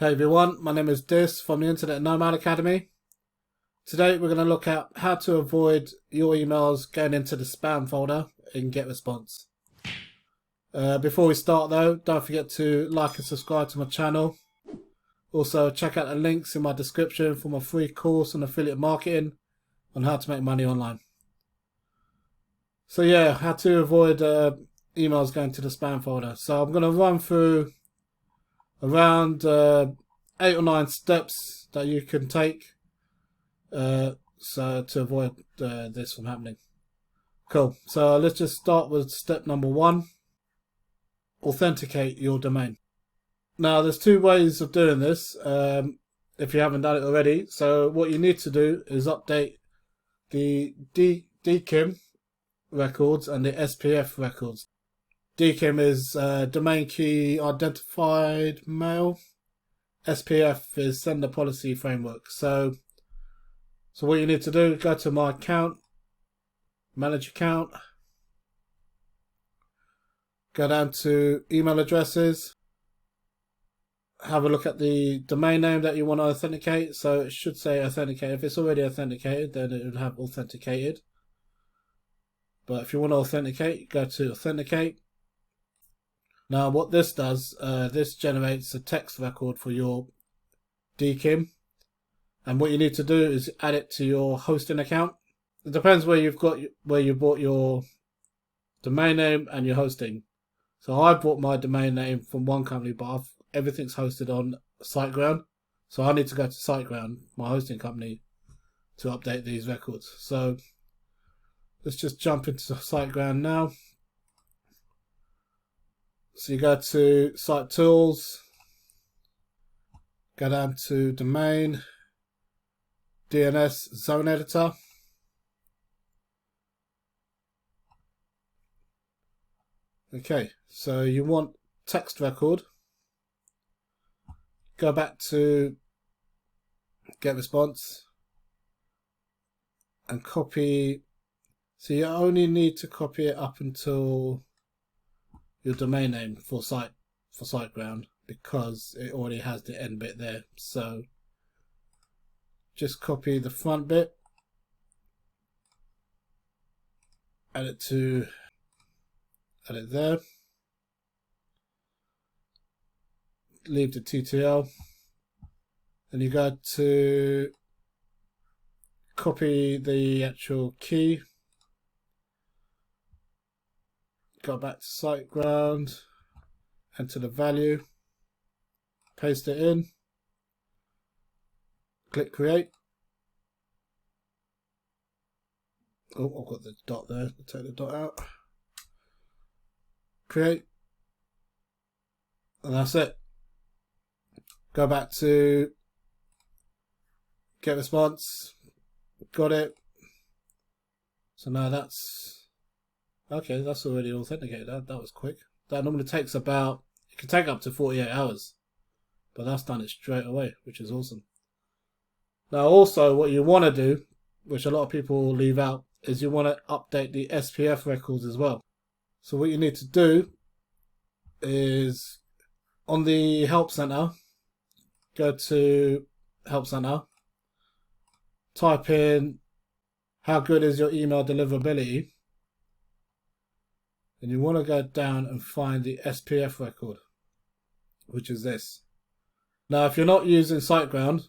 Hey everyone, my name is Dis from the Internet Nomad Academy. Today we're going to look at how to avoid your emails going into the spam folder in GetResponse. Before we start though, don't forget to like and subscribe to my channel. Also check out the links in my description for my free course on affiliate marketing on how to make money online. So yeah, how to avoid emails going to the spam folder. So I'm going to run through around 8 or 9 steps that you can take so to avoid this from happening. Cool. So let's just start with step number 1. Authenticate your domain. Now there's 2 ways of doing this if you haven't done it already. So what you need to do is update the DKIM records and the SPF records. DKIM is Domain Key Identified Mail. SPF is Sender Policy Framework. So what you need to do, go to My Account, Manage Account, go down to Email Addresses, have a look at the domain name that you want to authenticate. So it should say Authenticate. If it's already authenticated, then it would have Authenticated. But if you want to authenticate, go to Authenticate. Now what this does, this generates a text record for your DKIM, and what you need to do is add it to your hosting account. It depends where you bought your domain name and your hosting. So I bought my domain name from one company, but everything's hosted on SiteGround. So I need to go to SiteGround, my hosting company, to update these records. So let's just jump into SiteGround now. So you go to Site Tools, go down to Domain, DNS Zone Editor. Okay, so you want text record. Go back to GetResponse and copy. So you only need to copy it up until your domain name for SiteGround, because it already has the end bit there. So just copy the front bit, add it there, leave the TTL, and you go to copy the actual key. Go back to SiteGround, enter the value, paste it in, click create. Oh, I've got the dot there, I'll take the dot out. Create, and that's it. Go back to GetResponse, got it. So now that's okay, that's already authenticated. That was quick. That normally takes it can take up to 48 hours. But that's done it straight away, which is awesome. Now also what you want to do, which a lot of people leave out, is you want to update the SPF records as well. So what you need to do is on the Help Center, go to Help Center, type in how good is your email deliverability. And you want to go down and find the SPF record, which is this. Now, if you're not using SiteGround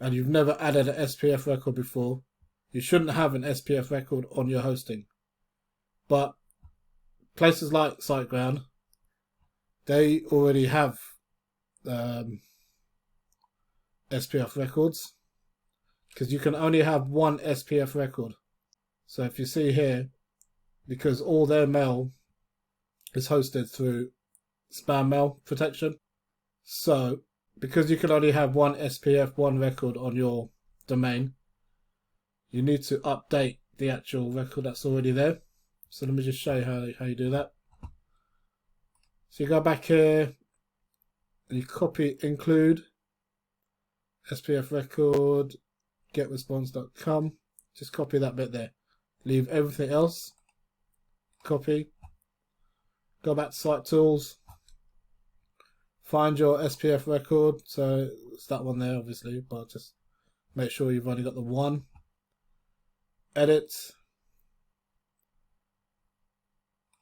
and you've never added an SPF record before, you shouldn't have an SPF record on your hosting. But places like SiteGround, they already have SPF records, because you can only have one SPF record. So if you see here, because all their mail is hosted through spam mail protection. So because you can only have one SPF, one record on your domain, you need to update the actual record that's already there. So let me just show you how you do that. So you go back here and you copy include SPF record getresponse.com. Just copy that bit there. Leave everything else. Copy, go back to Site Tools, find your SPF record. So it's that one there, obviously, but just make sure you've only got the one. Edit.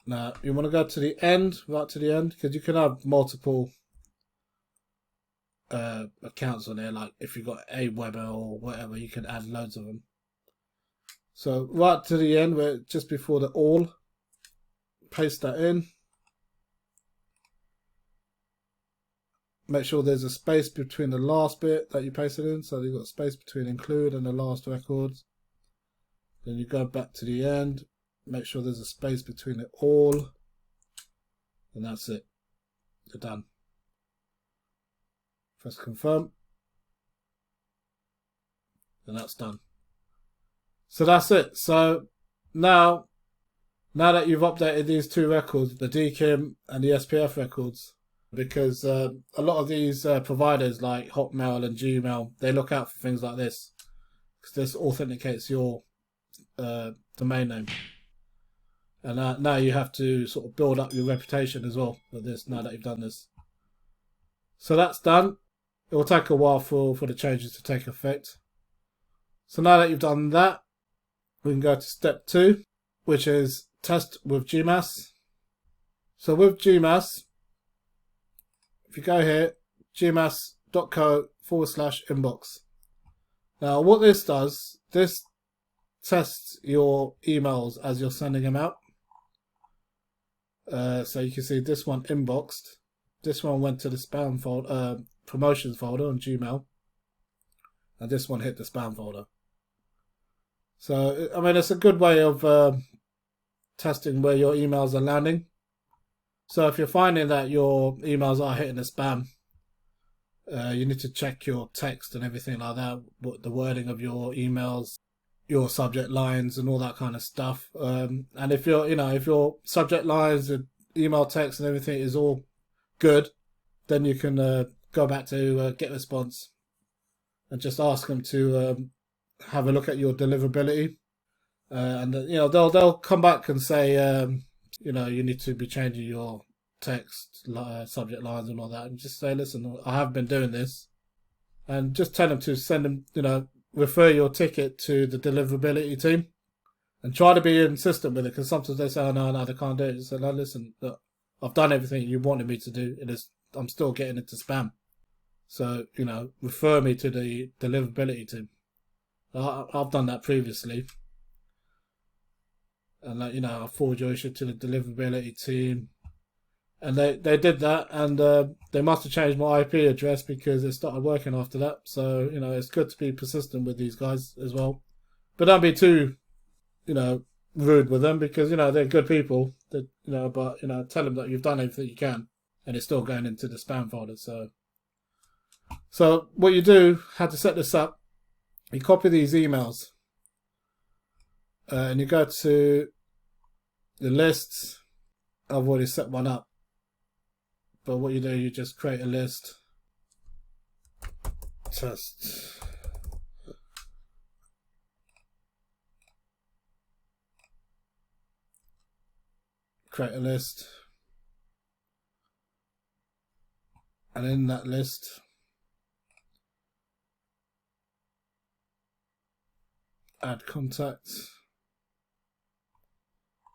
Now you want to go to the end, right to the end, because you can have multiple accounts on there. Like if you've got a Weber or whatever, you can add loads of them. So right to the end, where just before the all, paste that in. Make sure there's a space between the last bit that you pasted in. So you've got a space between include and the last records. Then you go back to the end. Make sure there's a space between it all. And that's it. You're done. Press confirm. And that's done. So that's it. So now that you've updated these two records, the DKIM and the SPF records, because a lot of these providers like Hotmail and Gmail, they look out for things like this, because this authenticates your domain name. And now you have to sort of build up your reputation as well for this, now that you've done this. So that's done. It will take a while for the changes to take effect. So now that you've done that, we can go to step 2, which is test with GMASS. So with GMASS, if you go here, gmass.co/inbox. Now what this does, this tests your emails as you're sending them out. So you can see this one inboxed. This one went to the spam folder, promotions folder on Gmail. And this one hit the spam folder. So, I mean, it's a good way of testing where your emails are landing. So if you're finding that your emails are hitting the spam, you need to check your text and everything like that, the wording of your emails, your subject lines and all that kind of stuff. And if your subject lines and email text and everything is all good, then you can go back to GetResponse and just ask them to have a look at your deliverability. And they'll come back and say you need to be changing your text, subject lines and all that, and just say, listen, I have been doing this, and just tell them to send them, refer your ticket to the deliverability team, and try to be insistent with it, because sometimes they say, oh no, they can't do it. Just say, no, listen, look, I've done everything you wanted me to do, I'm still getting into spam, so refer me to the deliverability team. I've done that previously. And I forward your issue to the deliverability team, and they did that, and they must have changed my IP address because it started working after that. So it's good to be persistent with these guys as well, but don't be too rude with them, because they're good people. But tell them that you've done everything you can, and it's still going into the spam folder. So what you do, how to set this up, you copy these emails. And you go to the lists. I've already set one up. But what you do, you just create a list. Test. Create a list. And in that list, add contacts.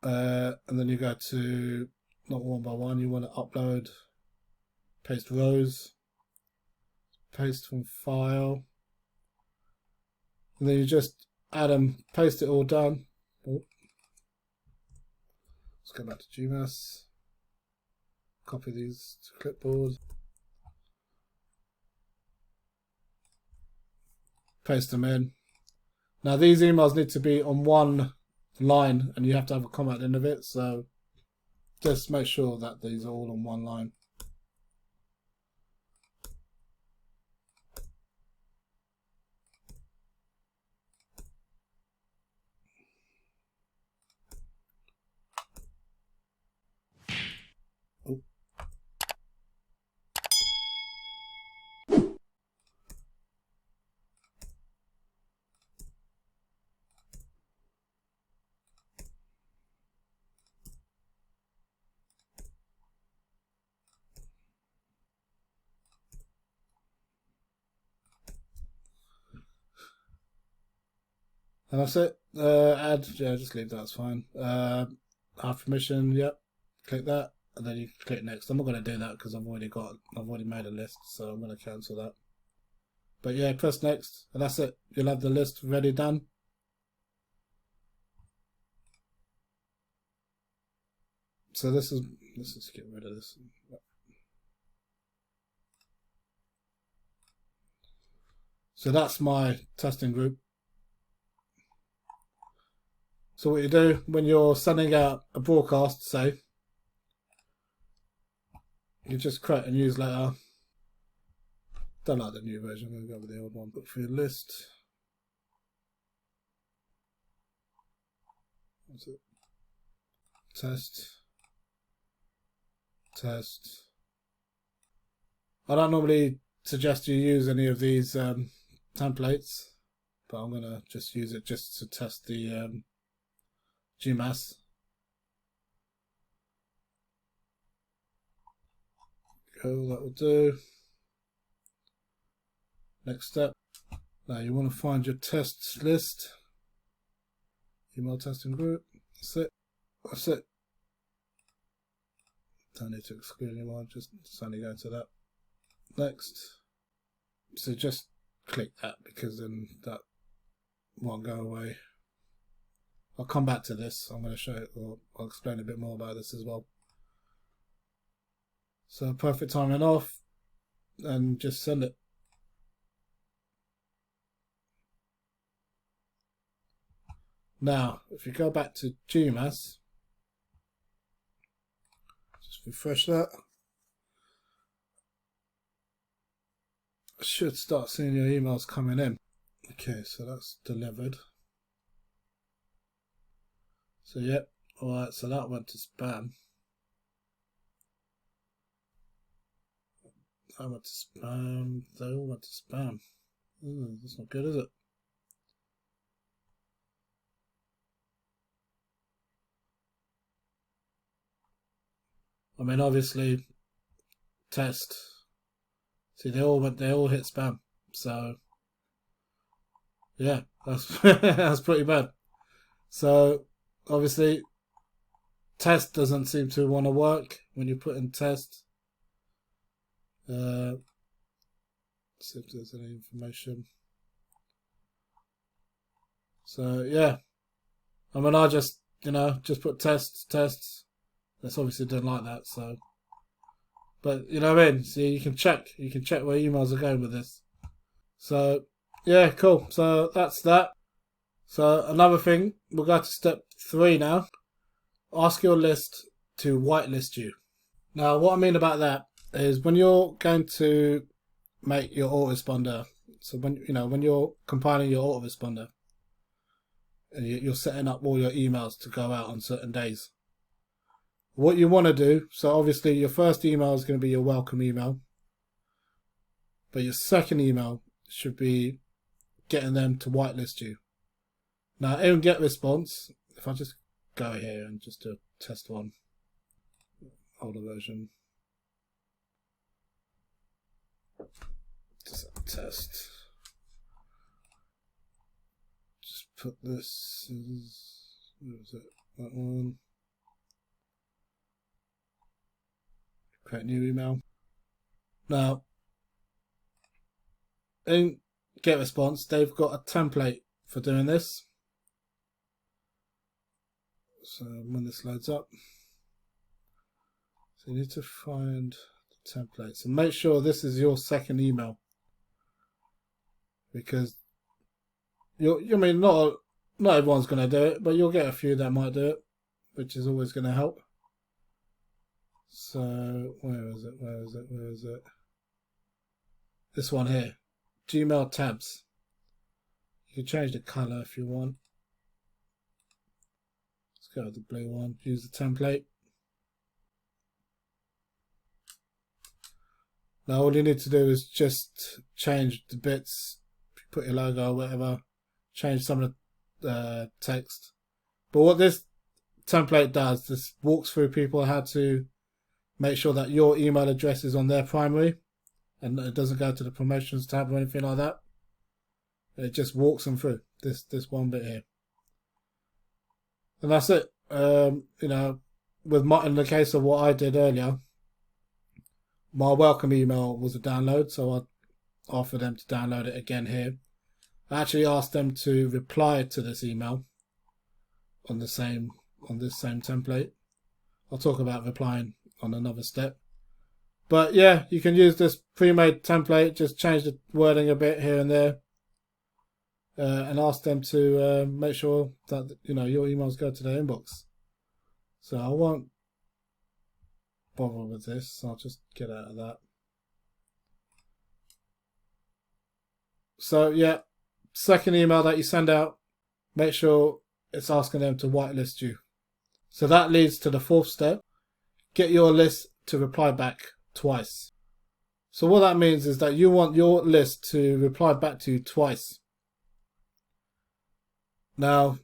And then you go to, not one by one, you want to upload, paste rows, paste from file, and then you just add them, paste it all down. Oh. Let's go back to GMASS, copy these to clipboard, paste them in. Now these emails need to be on one line, and you have to have a comma at the end of it, so just make sure that these are all on one line. Oh. And that's it. Add, yeah, just leave that, it's fine. Have permission, yep. Click that, and then you click next. I'm not going to do that because I've already made a list, so I'm going to cancel that. But yeah, press next, and that's it. You'll have the list ready, done. So let's just get rid of this. So that's my testing group. So what you do when you're sending out a broadcast, say, you just create a newsletter. Don't like the new version, I'm going to go with the old one. But for your list, what's it? Test. I don't normally suggest you use any of these templates, but I'm going to just use it just to test the GMASS. Cool, that will do. Next step. Now you want to find your tests list. Email testing group. That's it. That's it. Don't need to exclude anyone, just only go to that. Next. So just click that because then that won't go away. I'll come back to this. I'm going to show it, or I'll explain a bit more about this as well. So perfect timing off, and just send it. Now, if you go back to GMASS, just refresh that. I should start seeing your emails coming in. Okay, so that's delivered. So yep, alright, so that went to spam. That went to spam, they all went to spam. Ooh, that's not good, is it? I mean, obviously, test. See, they all hit spam. So, yeah, that's that's pretty bad. So, obviously, test doesn't seem to want to work when you put in test. See if there's any information. So, yeah. I mean, I just put tests. That's obviously done like that, so. But, you know what I mean? See, you can check where emails are going with this. So, yeah, cool. So, that's that. So, another thing, we'll go to step 3 now. Ask your list to whitelist you. Now, what I mean about that is when you're going to make your autoresponder, so when you're compiling your autoresponder, and you're setting up all your emails to go out on certain days, what you want to do, so obviously your first email is going to be your welcome email, but your second email should be getting them to whitelist you. Now in GetResponse, if I just go here and just do a test one, older version, just test, just put this as, where is it, that one. Create new email. Now, in GetResponse, they've got a template for doing this. So when this loads up, so you need to find the templates and make sure this is your second email, because I mean, not everyone's going to do it, but you'll get a few that might do it, which is always going to help. So, where is it? This one here. Gmail tabs. You can change the color if you want. Let's go with the blue one. Use the template. Now all you need to do is just change the bits. Put your logo or whatever. Change some of the text. But what this template does, this walks through people how to make sure that your email address is on their primary and it doesn't go to the promotions tab or anything like that. It just walks them through this one bit here, and that's it. You know, with my, in the case of what I did earlier, my welcome email was a download, so I offered them to download it again here. I actually asked them to reply to this email on this same template. I'll talk about replying on another step. But yeah, you can use this pre-made template, just change the wording a bit here and there, and ask them to make sure that your emails go to their inbox. So I won't bother with this. I'll just get out of that. So yeah, second email that you send out, make sure it's asking them to whitelist you. So that leads to the fourth step. Get your list to reply back twice. So what that means is that you want your list to reply back to you twice. Now,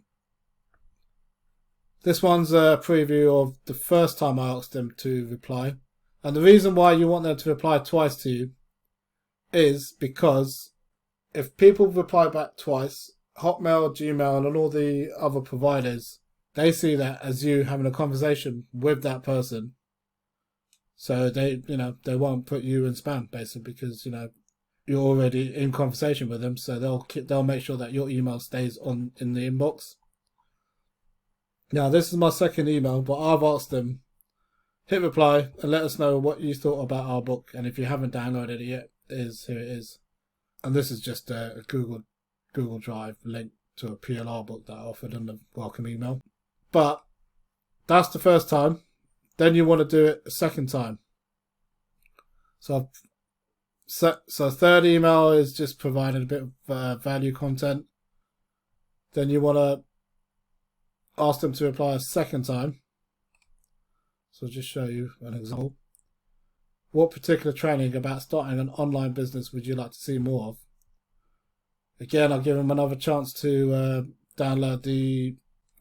this one's a preview of the first time I asked them to reply. And the reason why you want them to reply twice to you is because if people reply back twice, Hotmail, Gmail, and all the other providers, they see that as you having a conversation with that person. So they won't put you in spam, basically, because you're already in conversation with them. So they'll make sure that your email stays in the inbox. Now, this is my second email, but I've asked them, hit reply and let us know what you thought about our book. And if you haven't downloaded it yet, here it is. And this is just a Google Drive link to a PLR book that I offered in the welcome email. But that's the first time. Then you want to do it a second time. So third email is just providing a bit of value content. Then you want to ask them to reply a second time. So I'll just show you an example. What particular training about starting an online business would you like to see more of? Again, I'll give them another chance to download the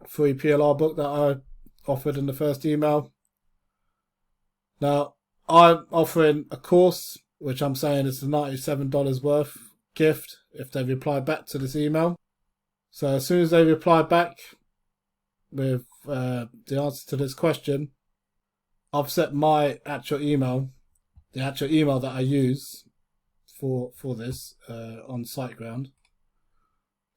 free PLR book that I offered in the first email. Now, I'm offering a course, which I'm saying is the $97 worth gift if they reply back to this email. So as soon as they reply back with the answer to this question, I've set my actual email, the actual email that I use for this on SiteGround,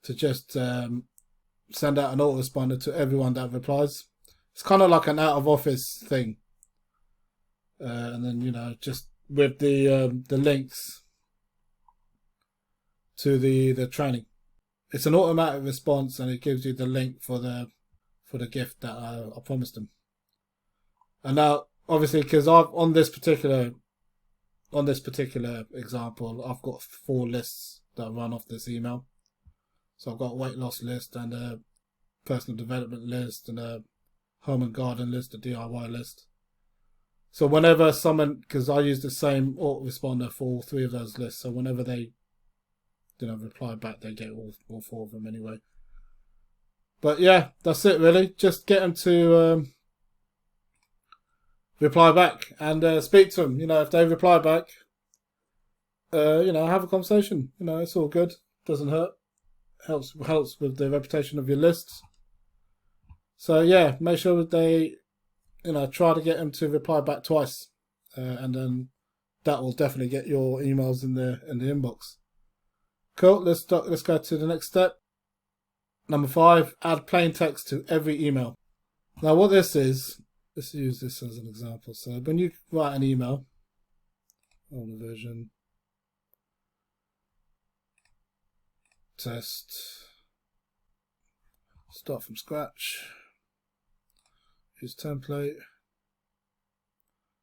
to just send out an autoresponder to everyone that replies. It's kind of like an out of office thing. And then, just with the links to the training. It's an automatic response and it gives you the link for the gift that I promised them. And now, obviously, because on this particular example, I've got 4 lists that run off this email. So I've got a weight loss list and a personal development list and a home and garden list, a DIY list. So whenever someone, because I use the same autoresponder for all 3 of those lists, so whenever they reply back, they get all 4 of them anyway. But yeah, that's it really. Just get them to reply back and speak to them. If they reply back, have a conversation. It's all good. Doesn't hurt. Helps with the reputation of your lists. So yeah, make sure that they try to get them to reply back twice, and then that will definitely get your emails in the inbox. Cool. Let's go to the next step. Number 5, add plain text to every email. Now, what this is, let's use this as an example. So when you write an email, older version, test, start from scratch. Use template.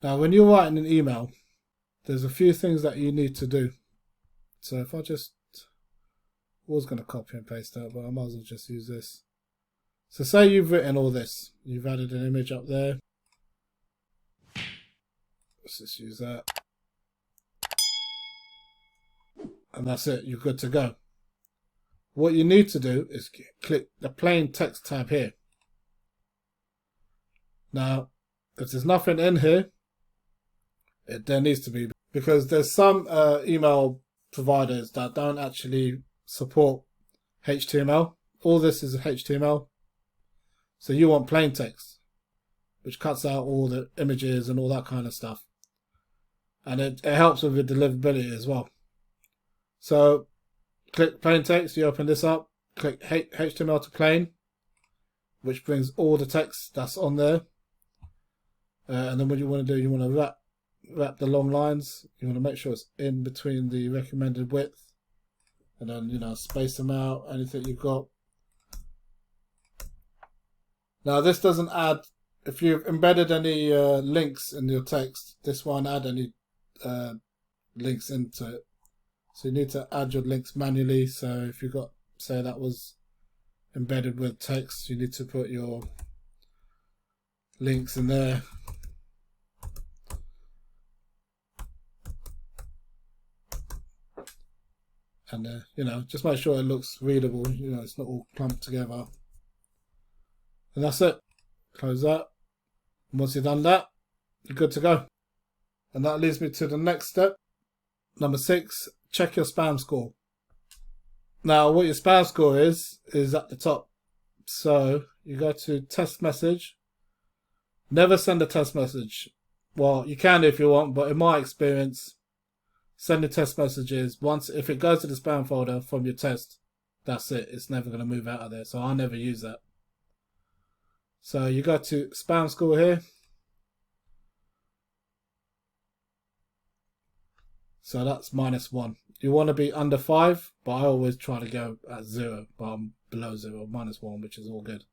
Now, when you're writing an email, there's a few things that you need to do. So if I was going to copy and paste that, but I might as well just use this. So say you've written all this. You've added an image up there. Let's just use that. And that's it. You're good to go. What you need to do is click the plain text tab here. Now, if there's nothing in here, there needs to be, because there's some email providers that don't actually support HTML. All this is HTML. So you want plain text, which cuts out all the images and all that kind of stuff. And it helps with the deliverability as well. So click plain text, you open this up, click HTML to plain, which brings all the text that's on there. And then what you want to do, you want to wrap the long lines. You want to make sure it's in between the recommended width. And then, you know, space them out, anything you've got. Now this doesn't add, if you've embedded any links in your text, this won't add any links into it. So you need to add your links manually. So if you've got, say that was embedded with text, you need to put your links in there. And you know, just make sure it looks readable, you know, it's not all clumped together. And that's it. Close that. And once you've done that, you're good to go. And that leads me to the next step. Number 6, check your spam score. Now, what your spam score is at the top. So you go to test message. Never send a test message. Well, you can if you want, but in my experience, sending test messages, once if it goes to the spam folder from your test, that's it. It's never going to move out of there. So I never use that. So you go to spam score here. So that's -1. You want to be under 5, but I always try to go at 0, but I'm below 0, -1, which is all good.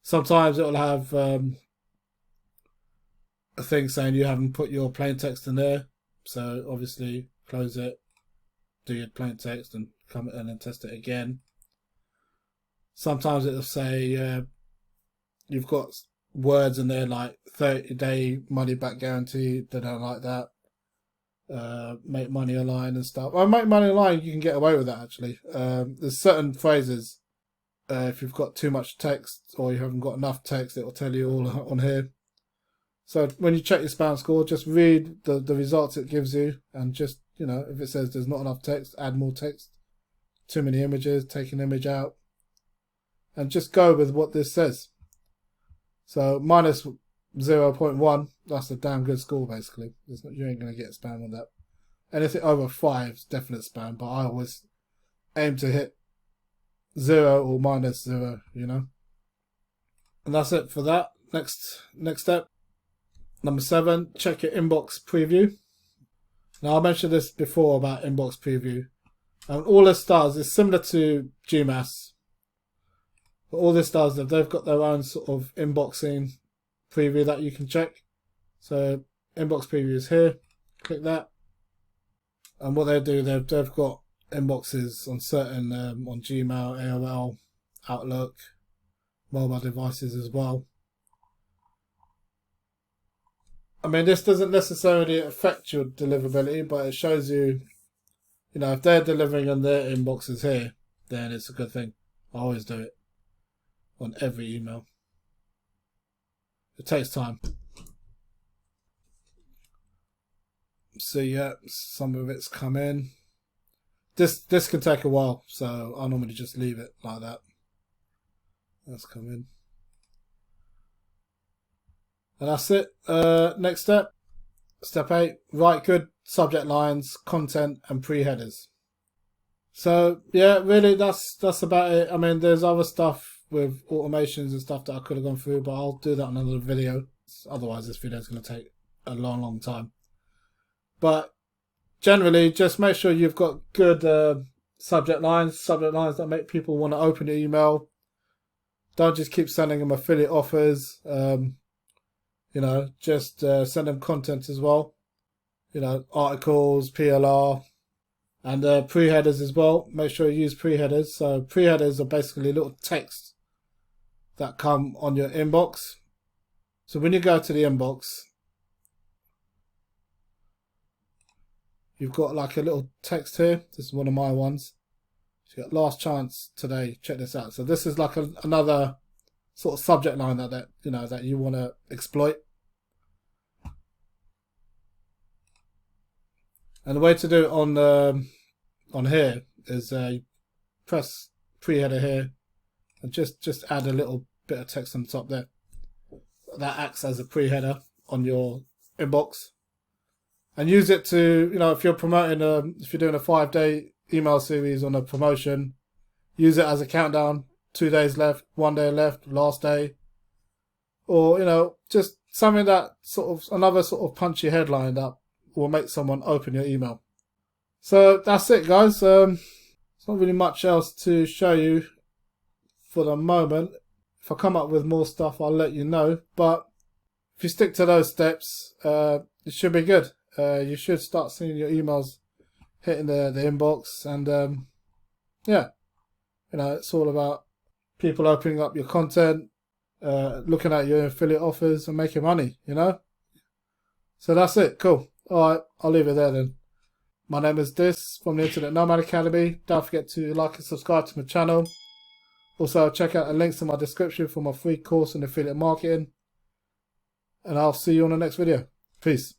Sometimes it'll have a thing saying you haven't put your plain text in there. So obviously close it, do your plain text and come in and test it again. Sometimes it'll say you've got words in there like 30-day money back guarantee. They don't like that. Make money online and stuff. Well, make money online, you can get away with that actually. There's certain phrases, if you've got too much text or you haven't got enough text, it will tell you all on here. So when you check your spam score, just read the results it gives you, and just, you know, if it says there's not enough text, add more text. Too many images, take an image out, and just go with what this says. So -0.1, that's a damn good score basically. You ain't going to get spam on that. Anything over 5 is definite spam, but I always aim to hit 0 or -0, you know. And that's it for that. Next step. Number 7, check your inbox preview. Now I mentioned this before about inbox preview. And all this does is similar to GMASS. But all this does is they've got their own sort of inboxing preview that you can check. So inbox preview is here. Click that. And what they do, they've got inboxes on certain, on Gmail, AOL, Outlook, mobile devices as well. I mean, this doesn't necessarily affect your deliverability, but it shows you, you know, if they're delivering on their inboxes here, then it's a good thing. I always do it on every email. It takes time. So yeah, some of it's come in. This can take a while, so I normally just leave it like that. That's come in. And that's it. Next step. Step 8. Write good subject lines, content, and pre-headers. So yeah, really that's about it. I mean, there's other stuff with automations and stuff that I could have gone through, but I'll do that in another video. Otherwise, this video is going to take a long time. But generally, just make sure you've got good subject lines that make people want to open your email. Don't just keep sending them affiliate offers. You know, just send them content as well. You know, articles, PLR, and pre-headers as well. Make sure you use pre-headers. So pre-headers are basically little text that come on your inbox. So when you go to the inbox, you've got like a little text here. This is one of my ones. So you got last chance today. Check this out. So this is like another sort of subject line that you know that you want to exploit. And the way to do it on here is press pre-header here, and just add a little bit of text on the top there. That acts as a pre-header on your inbox, and use it to, you know, if you're promoting if you're doing a 5-day email series on a promotion, use it as a countdown. 2 days left, 1 day left, last day, or, you know, just something that sort of another sort of punchy headline that will make someone open your email. So that's it, guys. There's not really much else to show you for the moment. If I come up with more stuff, I'll let you know. But if you stick to those steps, it should be good. You should start seeing your emails hitting the inbox, and yeah, you know, it's all about people opening up your content, looking at your affiliate offers and making money, you know. So that's it. Cool. All right, I'll leave it there then. My name is Dis from the Internet Nomad Academy. Don't forget to like and subscribe to my channel. Also, check out the links in my description for my free course on affiliate marketing. And I'll see you on the next video. Peace.